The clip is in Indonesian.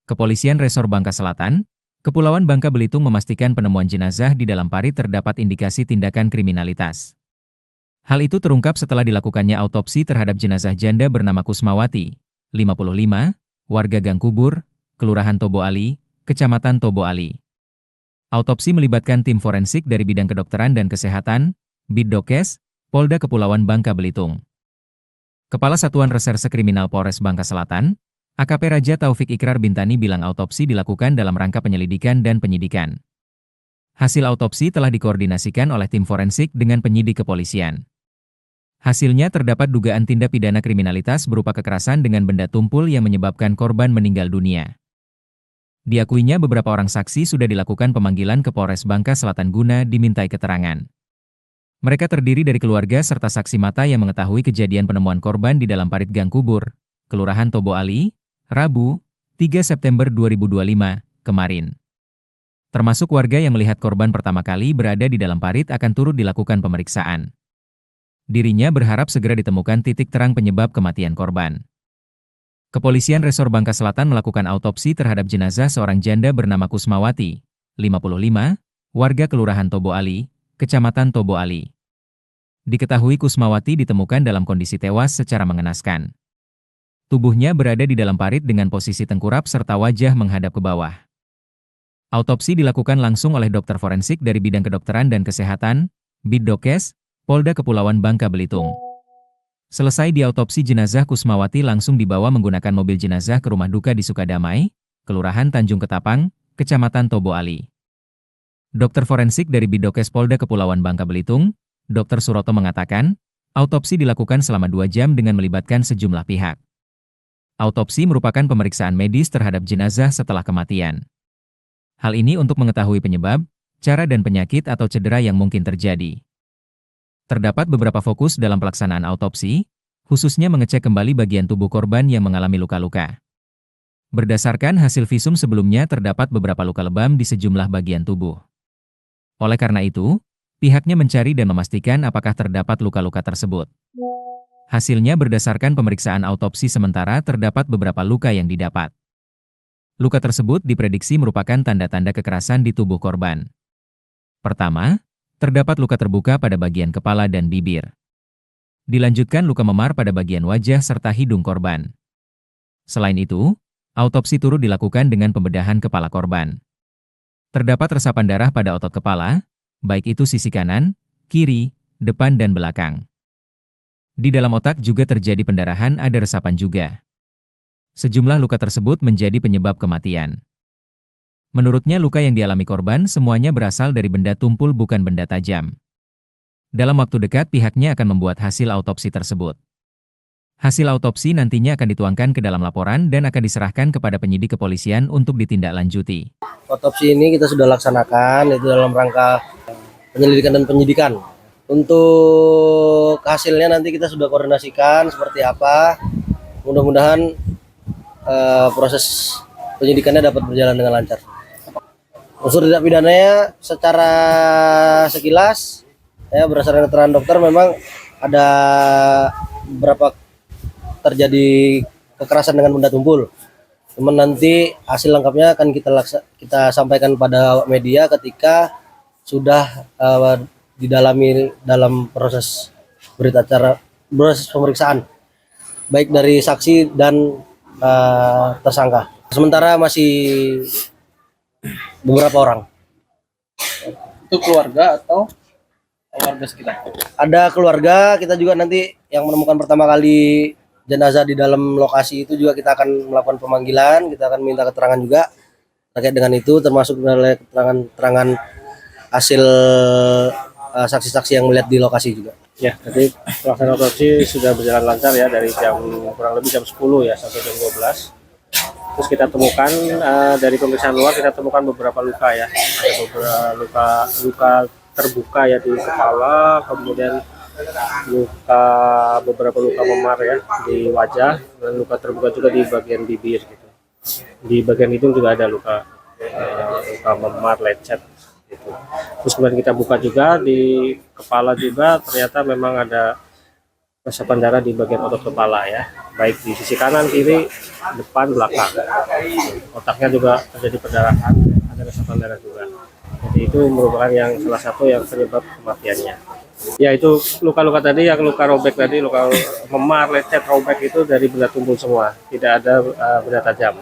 Kepolisian Resor Bangka Selatan, Kepulauan Bangka Belitung memastikan penemuan jenazah di dalam parit terdapat indikasi tindakan kriminalitas. Hal itu terungkap setelah dilakukannya autopsi terhadap jenazah janda bernama Kusmawati, 55, warga Gang Kubur, Kelurahan Tobo Ali, Kecamatan Tobo Ali. Autopsi melibatkan tim forensik dari bidang kedokteran dan kesehatan, Biddokes, Polda Kepulauan Bangka Belitung. Kepala Satuan Reserse Kriminal Polres Bangka Selatan, AKP Raja Taufik Ikrar Bintani bilang autopsi dilakukan dalam rangka penyelidikan dan penyidikan. Hasil autopsi telah dikoordinasikan oleh tim forensik dengan penyidik kepolisian. Hasilnya terdapat dugaan tindak pidana kriminalitas berupa kekerasan dengan benda tumpul yang menyebabkan korban meninggal dunia. Diakuinya beberapa orang saksi sudah dilakukan pemanggilan ke Polres Bangka Selatan guna dimintai keterangan. Mereka terdiri dari keluarga serta saksi mata yang mengetahui kejadian penemuan korban di dalam parit Gang Kubur, Kelurahan Tobo Ali, Rabu, 3 September 2025, kemarin. Termasuk warga yang melihat korban pertama kali berada di dalam parit akan turut dilakukan pemeriksaan. Dirinya berharap segera ditemukan titik terang penyebab kematian korban. Kepolisian Resor Bangka Selatan melakukan autopsi terhadap jenazah seorang janda bernama Kusmawati, 55, warga Kelurahan Tobo Ali, Kecamatan Tobo Ali. Diketahui Kusmawati ditemukan dalam kondisi tewas secara mengenaskan. Tubuhnya berada di dalam parit dengan posisi tengkurap serta wajah menghadap ke bawah. Autopsi dilakukan langsung oleh dokter forensik dari bidang kedokteran dan kesehatan, Biddokes, Polda Kepulauan Bangka Belitung. Selesai diautopsi jenazah Kusmawati langsung dibawa menggunakan mobil jenazah ke rumah duka di Sukadamai, Kelurahan Tanjung Ketapang, Kecamatan Tobo Ali. Dokter forensik dari Biddokes Polda Kepulauan Bangka Belitung, Dr. Suroto mengatakan, autopsi dilakukan selama 2 jam dengan melibatkan sejumlah pihak. Autopsi merupakan pemeriksaan medis terhadap jenazah setelah kematian. Hal ini untuk mengetahui penyebab, cara dan penyakit atau cedera yang mungkin terjadi. Terdapat beberapa fokus dalam pelaksanaan autopsi, khususnya mengecek kembali bagian tubuh korban yang mengalami luka-luka. Berdasarkan hasil visum sebelumnya terdapat beberapa luka lebam di sejumlah bagian tubuh. Oleh karena itu, pihaknya mencari dan memastikan apakah terdapat luka-luka tersebut. Hasilnya berdasarkan pemeriksaan autopsi sementara terdapat beberapa luka yang didapat. Luka tersebut diprediksi merupakan tanda-tanda kekerasan di tubuh korban. Pertama, terdapat luka terbuka pada bagian kepala dan bibir. Dilanjutkan luka memar pada bagian wajah serta hidung korban. Selain itu, autopsi turut dilakukan dengan pembedahan kepala korban. Terdapat resapan darah pada otot kepala, baik itu sisi kanan, kiri, depan dan belakang. Di dalam otak juga terjadi pendarahan, ada resapan juga. Sejumlah luka tersebut menjadi penyebab kematian. Menurutnya luka yang dialami korban semuanya berasal dari benda tumpul bukan benda tajam. Dalam waktu dekat pihaknya akan membuat hasil autopsi tersebut. Hasil autopsi nantinya akan dituangkan ke dalam laporan dan akan diserahkan kepada penyidik kepolisian untuk ditindaklanjuti. Autopsi ini kita sudah laksanakan, itu dalam rangka penyelidikan dan penyidikan. Untuk hasilnya nanti kita sudah koordinasikan seperti apa. Mudah-mudahan proses penyidikannya dapat berjalan dengan lancar. Unsur tindak pidananya secara sekilas, ya berdasarkan keterangan dokter memang ada beberapa terjadi kekerasan dengan benda tumpul. Cuman nanti hasil lengkapnya akan kita sampaikan pada media ketika sudah didalami dalam proses berita acara, proses pemeriksaan baik dari saksi dan tersangka. Sementara masih beberapa orang. Itu keluarga atau keluarga sekitar? Ada keluarga, kita juga nanti yang menemukan pertama kali jenazah di dalam lokasi itu juga kita akan melakukan pemanggilan, kita akan minta keterangan juga terkait dengan itu, termasuk keterangan hasil saksi-saksi yang melihat di lokasi juga. Ya, jadi pelaksanaan autopsi sudah berjalan lancar ya dari kurang lebih jam 10 ya sampai jam 12. Terus kita temukan dari pemeriksaan luar kita temukan beberapa luka ya. Ada beberapa luka terbuka ya di kepala, kemudian beberapa luka memar ya di wajah, dan luka terbuka juga di bagian bibir gitu. Di bagian hidung juga ada luka memar lecet gitu. Terus kemudian kita buka juga di kepala juga, ternyata memang ada resapan darah di bagian otot kepala ya, baik di sisi kanan, kiri, depan, belakang. Otaknya juga terjadi perdarahan, ada resapan darah juga. Jadi itu merupakan yang salah satu yang penyebab kematiannya. Ya itu luka-luka tadi, yang luka robek tadi, luka memar, lecet, robek itu dari benda tumpul semua, tidak ada benda tajam.